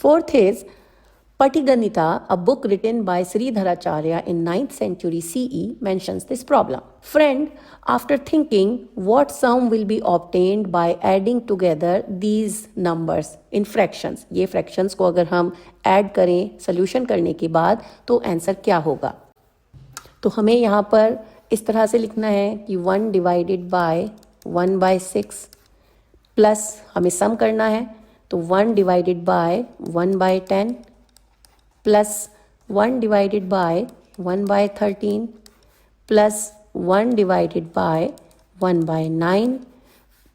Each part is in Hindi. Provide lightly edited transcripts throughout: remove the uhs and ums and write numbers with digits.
Fourth is Patiganita, a book written by Sridharacharya in 9th century CE, mentions this problem. Friend, after thinking what sum will be obtained by adding together these numbers in fractions, ये fractions को अगर हम add करें solution करने के बाद तो आंसर क्या होगा? तो हमें यहाँ पर इस तरह से लिखना है कि 1 डिवाइडेड बाय 1/6 प्लस हमें सम करना है तो 1 divided by 1/10 plus 1 divided by 1/13 plus 1 divided by 1/9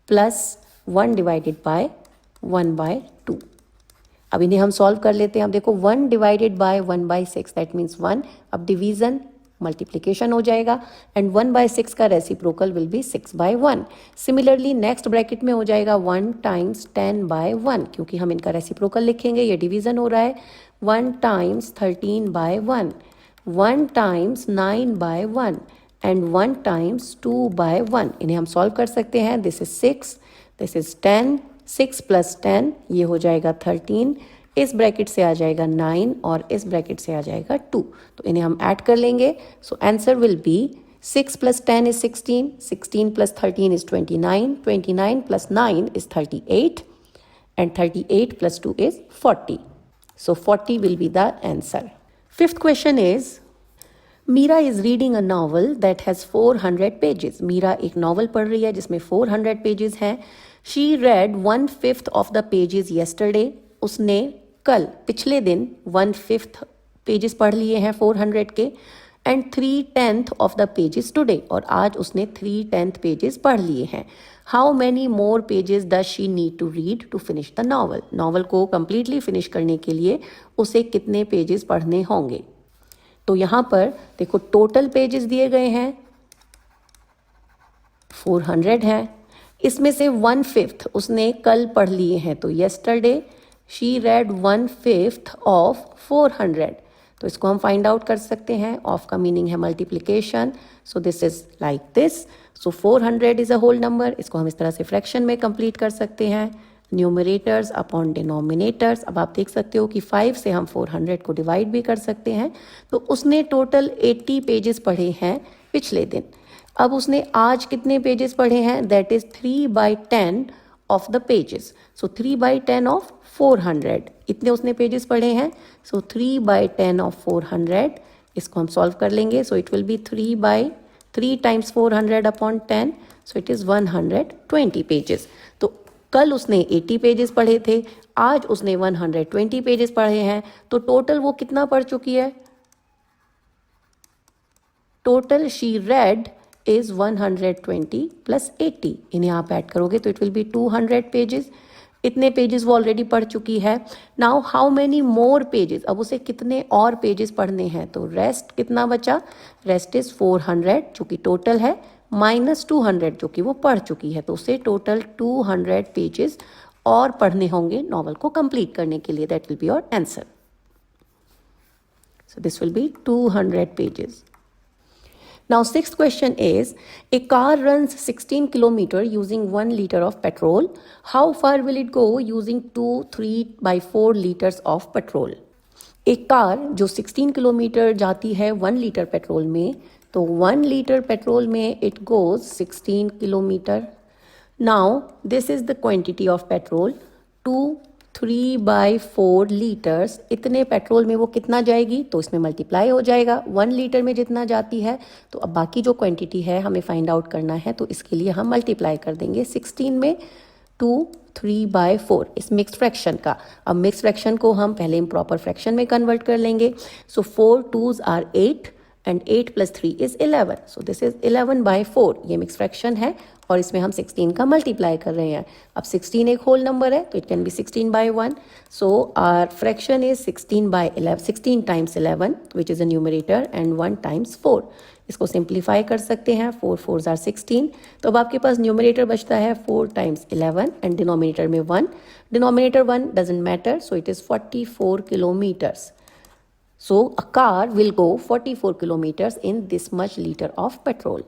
plus 1 divided by 1/2। अब इन्हें हम सॉल्व कर लेते हैं। अब देखो 1 डिवाइडेड बाय 1/6 दैट मीन्स 1। अब डिवीजन मल्टीप्लिकेशन हो जाएगा एंड 1/6 का reciprocal will be 6/1। Similarly next bracket में हो जाएगा 1 टाइम्स 10/1 क्योंकि हम इनका रेसिप्रोकल लिखेंगे, ये डिवीजन हो रहा है। 1 टाइम्स 13/1, 1 टाइम्स 9/1 एंड 1 टाइम्स 2/1। इन्हें हम सॉल्व कर सकते हैं। दिस इज 6, दिस इज 10, 6 + 10 ये हो जाएगा 13, इस ब्रैकेट से आ जाएगा 9 और इस ब्रैकेट से आ जाएगा 2। तो इन्हें हम ऐड कर लेंगे। So answer will be 6 + 10 is 16, 16 + 13 is 29, 29 + 9 is 38 and 38 + 2 is 40. So 40 will be the answer. Fifth question is, Meera is reading a novel that has 400 pages. Meera एक नॉवल पढ़ रही है जिसमें 400 पेजेस हैं। She read 1/5 of the pages yesterday. उसने कल पिछले दिन 1/5 पेजेस पढ़ लिए हैं 400 के and 3/10 of the pages today, और आज उसने 3/10 पेजेस पढ़ लिए हैं। How many more pages does she need to read to finish the novel? Novel को कंप्लीटली फिनिश करने के लिए उसे कितने पेजेस पढ़ने होंगे? तो यहाँ पर देखो टोटल पेजेस दिए गए हैं 400 हैं, इसमें से 1/5 उसने कल पढ़ लिए हैं, तो yesterday she read 1/5 of 400। तो इसको हम फाइंड आउट कर सकते हैं। ऑफ का मीनिंग है multiplication, so this is like this. So 400 is a whole number, इसको हम इस तरह से फ्रैक्शन में कंप्लीट कर सकते हैं, न्यूमरेटर्स अपॉन डिनोमिनेटर्स। अब आप देख सकते हो कि 5 से हम 400 को डिवाइड भी कर सकते हैं। तो उसने टोटल 80 पेजेस पढ़े हैं पिछले दिन। अब उसने आज कितने पेजेस पढ़े हैं? That is 3/10 of the pages. So 3/10 of 400, इतने उसने पेजेस पढ़े हैं। सो 3/10 ऑफ 400, इसको हम सॉल्व कर लेंगे। So it will B 3 times 400 upon 10, so it is 120 pages. तो कल उसने 80 पेजेस पढ़े थे, आज उसने 120 पेजेस पढ़े हैं, तो टोटल वो कितना पढ़ चुकी है? Total she red is 120 + 80। इन्हें आप ऐड करोगे तो इट विल बी 200 पेजेस। इतने पेजेस वो ऑलरेडी पढ़ चुकी है। Now how many more pages? अब उसे कितने और पेजेस पढ़ने हैं? तो रेस्ट कितना बचा? रेस्ट इज 400 जो कि टोटल है, माइनस 200 जो कि वो पढ़ चुकी है। तो उसे टोटल 200 पेजेस और पढ़ने होंगे नॉवल को कंप्लीट करने के लिए। That will be your answer. So this will be 200 pages. Now, sixth question is, a car runs 16 km using 1 liter of petrol. How far will it go using 2 3/4 liters of petrol? एक कार जो 16 किलोमीटर जाती है 1 लीटर पेट्रोल में, तो 1 लीटर पेट्रोल में it goes 16 kilometre. Now, this is the quantity of petrol, 2 3/4 litres. इतने पेट्रोल में वो कितना जाएगी? तो इसमें मल्टीप्लाई हो जाएगा। 1 लीटर में जितना जाती है, तो अब बाकी जो क्वांटिटी है हमें फाइंड आउट करना है, तो इसके लिए हम मल्टीप्लाई कर देंगे 16 में 2 3/4 इस मिक्स फ्रैक्शन का। अब मिक्स फ्रैक्शन को हम पहले इम्प्रॉपर फ्रैक्शन में कन्वर्ट कर लेंगे। सो 4 2s are 8 and 8 + 3 is 11। So this is 11/4, ये मिक्स फ्रैक्शन है और इसमें हम 16 का मल्टीप्लाई कर रहे हैं। अब 16 एक होल नंबर है, तो it can be 16/1। So our fraction is 16/11, 16 times 11 which is a numerator and 1 times 4। इसको सिंप्लीफाई कर सकते हैं, 4 4s are 16। तो अब आपके पास न्यूमरेटर बचता है 4 टाइम्स 11 एंड डिनोमिनेटर में 1। Denominator 1 doesn't matter, so it is 44 kilometers. So a car will go 44 kilometers in this much liter of petrol.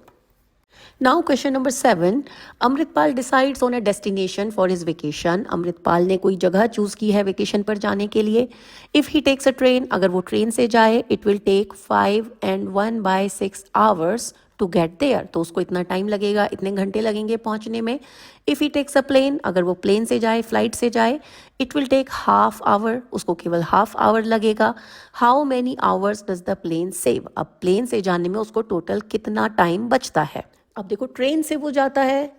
Now question number 7. Amritpal decides on a destination for his vacation. Amritpal ने कोई जगह चूज की है वेकेशन पर जाने के लिए. If he takes a train, अगर वो ट्रेन से जाए, it will take 5 and 1/6 hours to get there. तो उसको इतना टाइम लगेगा, इतने घंटे लगेंगे पहुंचने में. If he takes a plane, अगर वो प्लेन से जाए, फ्लाइट से जाए, it will take half hour. उसको केवल half hour लगेगा. How many hours does the plane save? अब प्लेन से जाने में उसको टोटल कितना टाइम बचता है. अब देखो ट्रेन से वो जाता है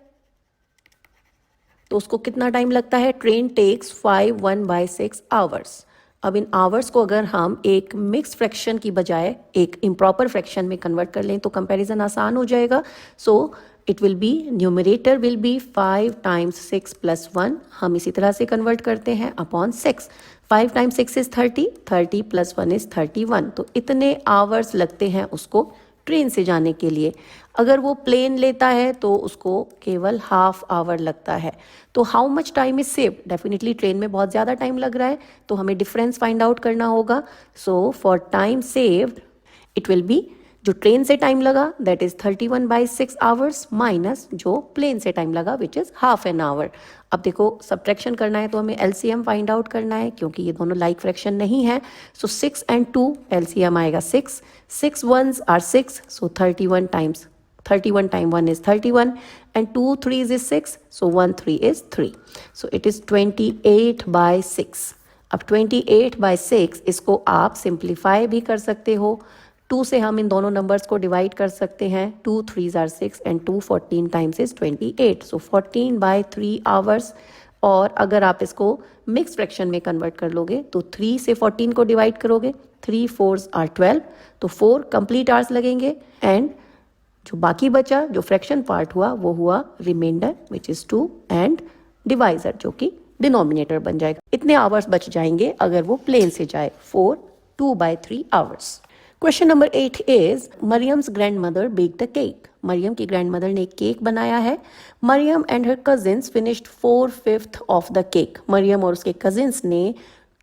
तो उसको कितना टाइम लगता है. Train takes 5 1/6 hours. अब इन आवर्स को अगर हम एक मिक्स फ्रैक्शन की बजाय एक इम्प्रॉपर फ्रैक्शन में कन्वर्ट कर लें तो कंपैरिजन आसान हो जाएगा. So it will B numerator will be 5 times 6 + 1. हम इसी तरह से कन्वर्ट करते हैं अपॉन 6. 5 times 6 is 30. 30 + 1 is 31. तो इतने आवर्स लगते हैं उसको ट्रेन से जाने के लिए. अगर वो प्लेन लेता है तो उसको केवल हाफ आवर लगता है. तो how much time is save. Definitely train में बहुत ज़्यादा टाइम लग रहा है तो हमें डिफरेंस फाइंड आउट करना होगा. So for time saved it will B जो ट्रेन से टाइम लगा दैट इज 31/6 आवर्स माइनस जो प्लेन से टाइम लगा which is half an hour. अब देखो सब्ट्रैक्शन करना है तो हमें एलसीएम फाइंड आउट करना है क्योंकि ये दोनों लाइक फ्रैक्शन नहीं है. सो 6 and 2 एलसीएम आएगा 6. 6 ones are 6. So 31 times 1 is 31 and 2 3s is 6. So 1 3 is 3. So it is 28/6. अब 28/6 इसको आप सिंप्लीफाई भी कर सकते हो. 2 से हम इन दोनों नंबर्स को डिवाइड कर सकते हैं. 2 3s are 6 and 2 14 times is 28. So 14/3 hours. और अगर आप इसको मिक्स फ्रैक्शन में कन्वर्ट कर लोगे तो 3 से 14 को डिवाइड करोगे. 3 4s are 12. तो 4 कंप्लीट आवर्स लगेंगे एंड जो बाकी बचा जो फ्रैक्शन पार्ट हुआ वो हुआ reminder which is 2 and divisor जो कि डिनोमिनेटर बन जाएगा. इतने आवर्स बच जाएंगे अगर वो प्लेन से जाए. 4 2/3 hours. Question number 8 is Mariam's grandmother baked a cake. Mariam की ग्रैंडमदर ने एक केक बनाया है. Mariam and her cousins finished 4/5 of the cake. Mariam और उसके कजिन्स ने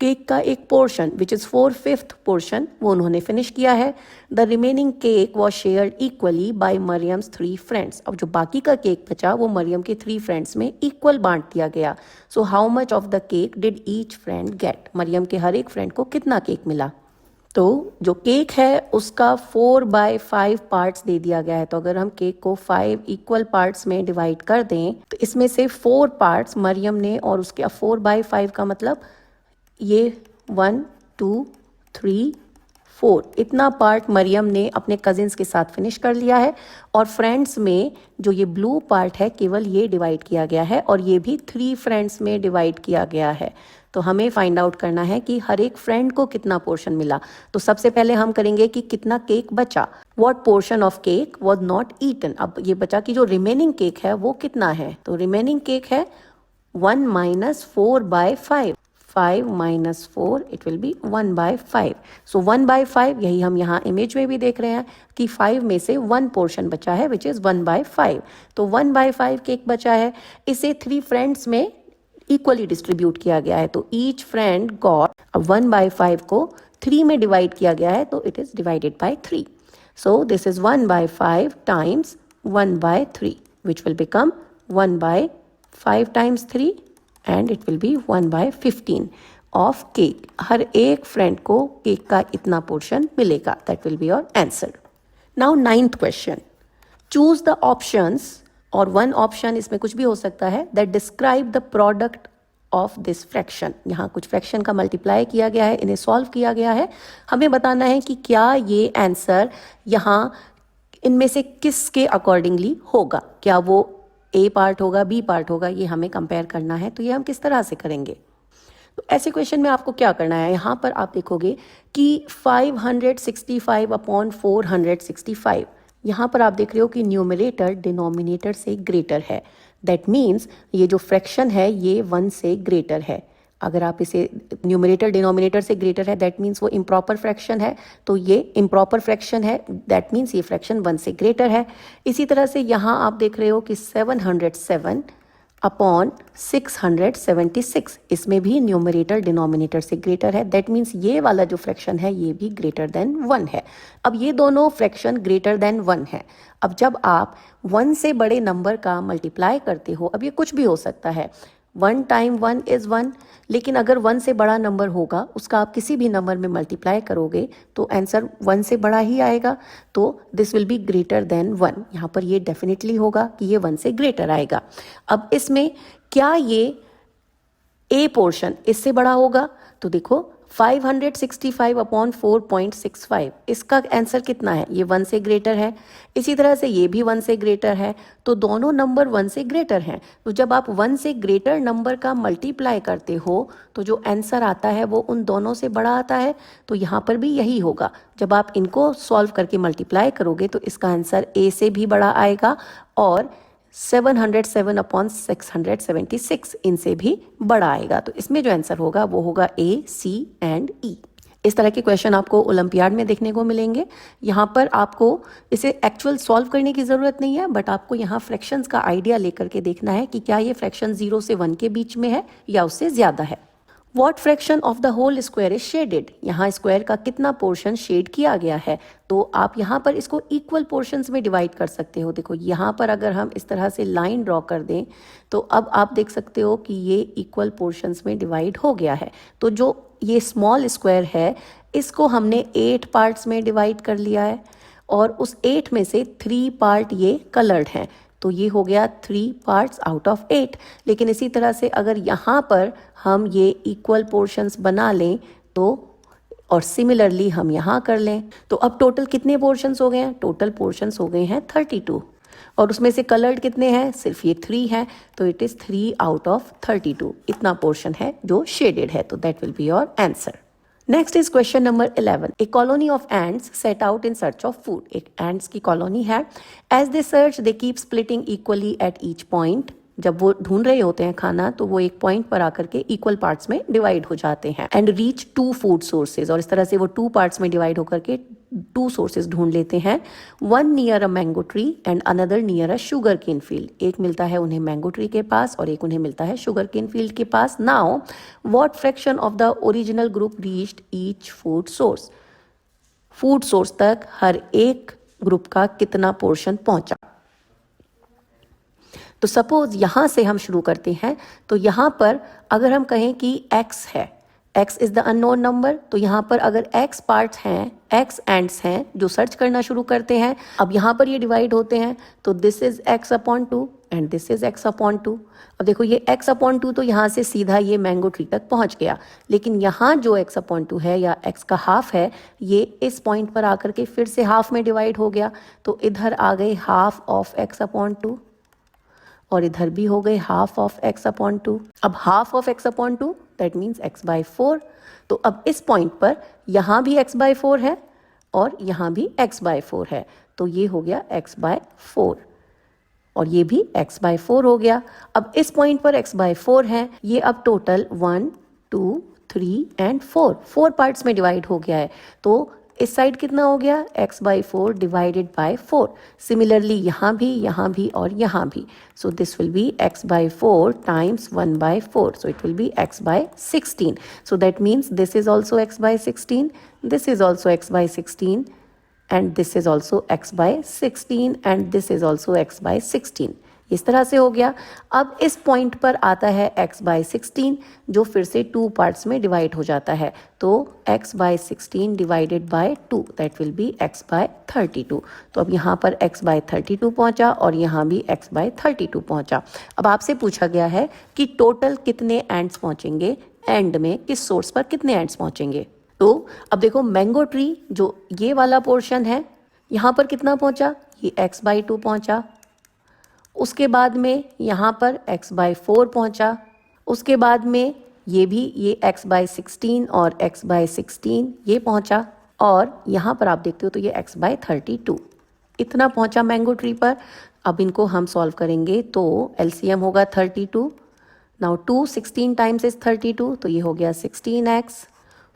केक का एक पोर्शन विच इज़ 4/5 पोर्शन वो उन्होंने फिनिश किया है. The remaining cake was shared equally by Mariam's 3 friends. अब जो बाकी का केक बचा वो मरियम के 3 फ्रेंड्स में इक्वल बांट दिया गया. So how much of the cake did each friend get. Mariam के हर एक फ्रेंड को कितना केक मिला. तो जो केक है उसका 4/5 पार्ट्स दे दिया गया है. तो अगर हम केक को 5 इक्वल पार्ट्स में डिवाइड कर दें तो इसमें से 4 पार्ट्स मरियम ने और उसके 4/5 का मतलब ये 1 2 3 4 इतना पार्ट मरियम ने अपने कजिन्स के साथ फिनिश कर लिया है. और फ्रेंड्स में जो ये ब्लू पार्ट है केवल ये डिवाइड किया गया है और ये भी 3 फ्रेंड्स में डिवाइड किया गया है. तो हमें फाइंड आउट करना है कि हर एक फ्रेंड को कितना पोर्शन मिला. तो सबसे पहले हम करेंगे कि कितना केक बचा. What portion of cake was not eaten. अब ये बचा कि जो रिमेनिंग केक है वो कितना है. तो रिमेनिंग केक है 1 - 4/5. 5 - 4 इट विल बी 1/5. सो 1/5 यही हम यहाँ इमेज में भी देख रहे हैं कि 5 में से 1 पोर्शन बचा है विच इज़ 1/5. तो 1/5 केक बचा है. इसे 3 फ्रेंड्स में इक्वली डिस्ट्रीब्यूट किया गया है. तो ईच फ्रेंड गॉट. अब 1/5 को 3 में डिवाइड किया गया है तो it is divided by 3. So this is 1/5 times 1/3 which will become 1/5 times 3 and it will be 1/15 of cake. हर एक फ्रेंड को केक का इतना पोर्शन मिलेगा. That will be your answer. Now 9th question. Choose the options और 1 ऑप्शन इसमें कुछ भी हो सकता है that describe the product of this fraction. यहाँ कुछ फ्रैक्शन का मल्टीप्लाई किया गया है, इन्हें सॉल्व किया गया है. हमें बताना है कि क्या ये आंसर यहाँ इनमें से किसके अकॉर्डिंगली होगा. क्या वो ए पार्ट होगा, बी पार्ट होगा, ये हमें कंपेयर करना है. तो ये हम किस तरह से करेंगे. तो ऐसे क्वेश्चन में आपको क्या करना है. यहाँ पर आप देखोगे कि 565/465. यहाँ पर आप देख रहे हो कि न्यूमरेटर डिनोमिनेटर से ग्रेटर है. दैट मीन्स ये जो फ्रैक्शन है ये 1 से ग्रेटर है. अगर आप इसे न्यूमरेटर डिनोमिनेटर से ग्रेटर है दैट मीन्स वो इम्प्रॉपर फ्रैक्शन है. तो ये इम्प्रॉपर फ्रैक्शन है दैट मीन्स ये फ्रैक्शन 1 से ग्रेटर है. इसी तरह से यहाँ आप देख रहे हो कि 707 अपॉन 676। इसमें भी न्यूमरेटर डिनोमिनेटर से ग्रेटर है, दैट मीन्स ये वाला जो फ्रैक्शन है ये भी ग्रेटर देन 1 है। अब ये दोनों फ्रैक्शन ग्रेटर देन 1 है। अब जब आप 1 से बड़े नंबर का मल्टीप्लाई करते हो, अब ये कुछ भी हो सकता है, 1 टाइम 1 इज़ 1, लेकिन अगर 1 से बड़ा नंबर होगा उसका आप किसी भी नंबर में मल्टीप्लाई करोगे तो आंसर 1 से बड़ा ही आएगा, तो this will be greater than 1। यहाँ पर ये डेफिनेटली होगा कि ये 1 से ग्रेटर आएगा। अब इसमें क्या ये ए पोर्शन इससे बड़ा होगा? तो देखो 565 अपॉन 4.65, इसका आंसर कितना है? ये 1 से ग्रेटर है। इसी तरह से ये भी 1 से ग्रेटर है, तो दोनों नंबर 1 से ग्रेटर हैं। तो जब आप 1 से ग्रेटर नंबर का मल्टीप्लाई करते हो तो जो आंसर आता है वो उन दोनों से बड़ा आता है। तो यहाँ पर भी यही होगा, जब आप इनको सॉल्व करके मल्टीप्लाई करोगे तो इसका आंसर ए से भी बड़ा आएगा और 707 अपॉन 676 इनसे भी बड़ा आएगा। तो इसमें जो आंसर होगा वो होगा ए, सी एंड ई। इस तरह के क्वेश्चन आपको ओलंपियाड में देखने को मिलेंगे। यहाँ पर आपको इसे एक्चुअल सॉल्व करने की ज़रूरत नहीं है, बट आपको यहाँ फ्रैक्शंस का आइडिया लेकर के देखना है कि क्या ये फ्रैक्शन 0 से 1 के बीच में है या उससे ज़्यादा है। What fraction of the whole square is shaded? यहाँ स्क्वायर का कितना पोर्शन शेड किया गया है? तो आप यहाँ पर इसको इक्वल पोर्शंस में डिवाइड कर सकते हो। देखो यहाँ पर अगर हम इस तरह से लाइन ड्रॉ कर दें तो अब आप देख सकते हो कि ये इक्वल पोर्शंस में डिवाइड हो गया है। तो जो ये स्मॉल स्क्वायर है इसको हमने 8 पार्ट्स में डिवाइड कर लिया है और उस 8 में से 3 पार्ट ये कलर्ड हैं, तो ये हो गया 3 पार्ट्स आउट ऑफ 8। लेकिन इसी तरह से अगर यहाँ पर हम ये इक्वल पोर्शंस बना लें तो और सिमिलरली हम यहाँ कर लें तो अब टोटल कितने पोर्शंस हो गए हैं? टोटल पोर्शंस हो गए हैं 32 और उसमें से कलर्ड कितने हैं? सिर्फ ये 3 है, तो इट इज़ 3 आउट ऑफ 32। इतना पोर्शन है जो शेडेड है, तो that will be your answer. Next is question number 11। A colony of ants set out in search of food. एक एंड्स की कॉलोनी है। As they search they keep splitting equally at each point. जब वो ढूंढ रहे होते हैं खाना तो वो एक पॉइंट पर आकर के इक्वल पार्ट्स में डिवाइड हो जाते हैं एंड रीच 2 फूड सोर्सेज। और इस तरह से वो 2 पार्ट्स में डिवाइड होकर के 2 सोर्सेज ढूंढ लेते हैं। 1 near a mango tree and another near a sugar cane field. एक मिलता है उन्हें मैंगो ट्री के पास और एक उन्हें मिलता है शुगर केन फील्ड के पास। Now what fraction of the original group reached each food source. Food source तक हर एक ग्रुप का कितना पोर्शन पहुंचा? तो सपोज यहाँ से हम शुरू करते हैं। तो यहाँ पर अगर हम कहें कि x है, x is the unknown number, तो यहाँ पर अगर x पार्ट्स हैं, x एंड्स हैं जो सर्च करना शुरू करते हैं। अब यहाँ पर ये डिवाइड होते हैं, तो this is x upon 2 and this is x upon 2। अब देखो ये x अपॉन 2 तो यहाँ से सीधा ये मैंगो ट्री तक पहुँच गया, लेकिन यहाँ जो x अपॉन 2 है या x का हाफ है ये इस पॉइंट पर आकर के फिर से हाफ में डिवाइड हो गया। तो इधर आ गए हाफ ऑफ x अपॉन 2 और इधर भी हो गए हाफ ऑफ x अपॉन 2। अब half of x upon 2 that means x by 4। तो अब इस पॉइंट पर यहाँ भी x बाय 4 है और यहाँ भी x बाय 4 है, तो ये हो गया x बाय 4 और ये भी x बाय 4 हो गया। अब इस पॉइंट पर x बाय 4 है, ये अब टोटल 1 2 3 एंड 4 पार्ट्स में डिवाइड हो गया है। तो इस साइड कितना हो गया? x by 4 divided by 4। Similarly यहाँ भी और यहाँ भी। So this will be x by 4 times 1 by 4, so it will be x by 16। So that means this is also x by 16, this is also x by 16 and this is also x by 16 and this is also x by 16। इस तरह से हो गया। अब इस पॉइंट पर आता है x बाई 16 जो फिर से 2 पार्ट्स में डिवाइड हो जाता है, तो x by 16 divided by 2 that will be x by 32। तो अब यहाँ पर x बाय 32 पहुँचा और यहाँ भी x बाय 32 पहुँचा। अब आपसे पूछा गया है कि टोटल कितने एंड्स पहुँचेंगे, एंड में किस सोर्स पर कितने एंड्स पहुँचेंगे। तो अब देखो मैंगो ट्री जो ये वाला पोर्शन है यहाँ पर कितना पहुँचा? ये x बाई 2 पहुँचा। उसके बाद में यहाँ पर x बाई 4 पहुँचा। उसके बाद में ये x बाई 16 और x बाई 16 ये पहुँचा और यहाँ पर आप देखते हो तो ये x बाई 32 इतना पहुँचा मैंगो ट्री पर। अब इनको हम सॉल्व करेंगे तो LCM होगा 32। नाउ 2 16 टाइम्स इज 32, तो ये हो गया 16x।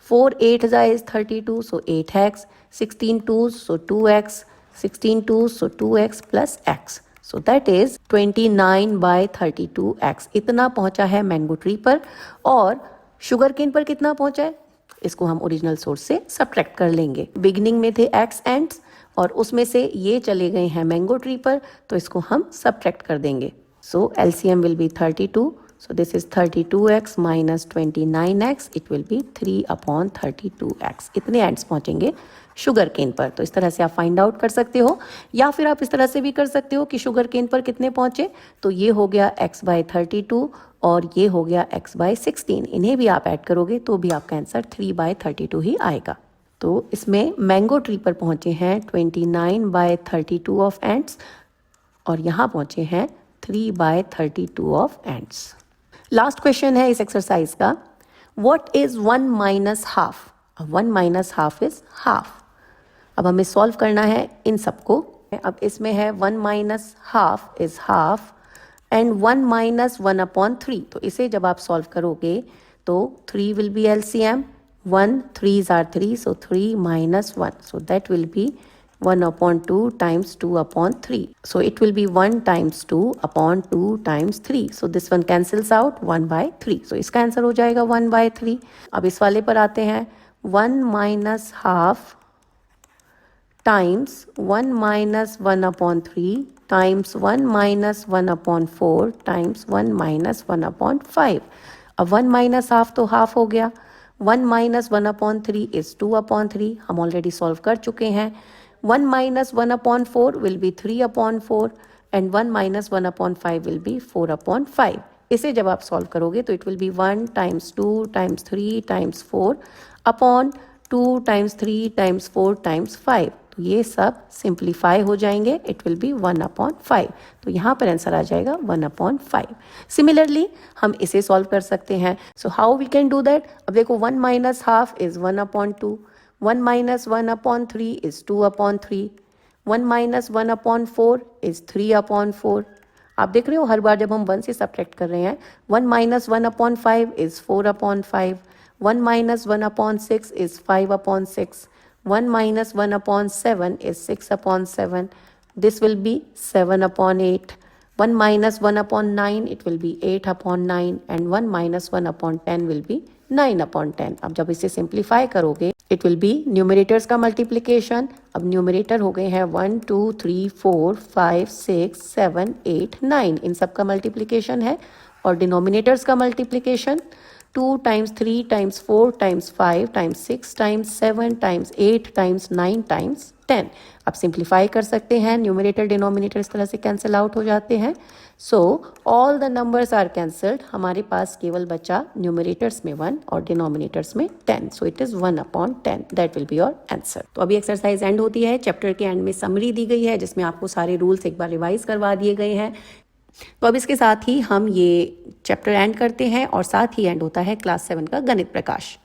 4 8 is 32, so 8x। 16 2 so 2x। 16 2 so 2x plus x। So that is 29/32x। इतना पहुंचा है मैंगो ट्री पर। और शुगर केन पर कितना पहुंचा है, इसको हम ओरिजिनल सोर्स से सब्ट्रैक्ट कर लेंगे। बिगनिंग में थे x एंड्स और उसमें से ये चले गए हैं मैंगो ट्री पर, तो इसको हम सब्ट्रैक्ट कर देंगे। सो LCM will be 32। So this is 32x minus 29x. It will be 3/32x. इतने एंड्स पहुंचेंगे शुगर केन पर। तो इस तरह से आप फाइंड आउट कर सकते हो, या फिर आप इस तरह से भी कर सकते हो कि शुगर केन पर कितने पहुंचे, तो ये हो गया x/32 और ये हो गया x/16। इन्हें भी आप ऐड करोगे तो भी आपका आंसर 3/32 ही आएगा। तो इसमें मैंगो ट्री पर पहुंचे हैं 29/32 ऑफ एंड्स और यहाँ पहुंचे हैं 3/32 ऑफ एंड्स। लास्ट क्वेश्चन है इस एक्सरसाइज का, what is 1 minus half. 1 minus half is half. अब हमें सॉल्व करना है इन सबको। अब इसमें है 1 minus half is half and 1 minus 1/3। तो इसे जब आप सॉल्व करोगे तो 3 will be LCM, 1 3s are 3, so 3 minus 1, so that will be 1/2 times 2/3. So it will be 1 times 2/2 times 3. So this one cancels out 1/3. So इसका आंसर हो जाएगा 1/3. अब इस वाले पर आते हैं, 1 minus half times 1 minus 1/3 times 1 minus 1/4 times 1 minus 1/5. अब 1 minus half तो half हो गया, 1 minus 1/3 is 2/3, हम ऑलरेडी सॉल्व कर चुके हैं। 1 minus 1/4 will be 3/4 and 1 minus 1/5 will be 4/5. इसे जब आप सॉल्व करोगे तो it will be 1 times 2 times 3 times 4 upon 2 times 3 times 4 times 5. तो ये सब सिंप्लीफाई हो जाएंगे, इट विल बी 1/5। तो यहाँ पर आंसर आ जाएगा 1/5। सिमिलरली हम इसे सॉल्व कर सकते हैं। So how we can do that. अब देखो 1 minus half is 1/2, 1 minus 1/3 is 2/3, 1 minus 1/4 is 3/4। आप देख रहे हो हर बार जब हम 1 से सब्ट्रैक्ट कर रहे हैं, 1 minus 1/5 is 4/5, 1 minus 1/6 is 5/6, 1 minus 1/7 is 6/7. This will be 7/8. 1 minus 1/9 it will be 8/9 and 1 minus 1/10 will be 9/10. अब जब इसे सिंप्लीफाई करोगे इट विल बी न्यूमरेटर्स का मल्टीप्लिकेशन। अब न्यूमरेटर हो गए हैं 1 2 3 4 5 6 7 8 9, इन सब का मल्टीप्लिकेशन है। और डिनोमिनेटर्स का multiplication 2 times 3 times 4 times 5 times 6 times 7 times 8 times 9 times 10। आप सिंप्लीफाई कर सकते हैं, न्यूमरेटर डिनोमिनेटर इस तरह से कैंसिल आउट हो जाते हैं। So all the numbers are cancelled. हमारे पास केवल बचा न्यूमरेटर्स में 1 और डिनोमिनेटर्स में 10। So it is 1/10, that will be your answer. तो अभी एक्सरसाइज एंड होती है। चैप्टर के एंड में समरी दी गई है जिसमें आपको सारे रूल्स एक बार रिवाइज करवा दिए गए हैं। तो अब इसके साथ ही हम ये चैप्टर एंड करते हैं और साथ ही एंड होता है क्लास 7 का गणित प्रकाश।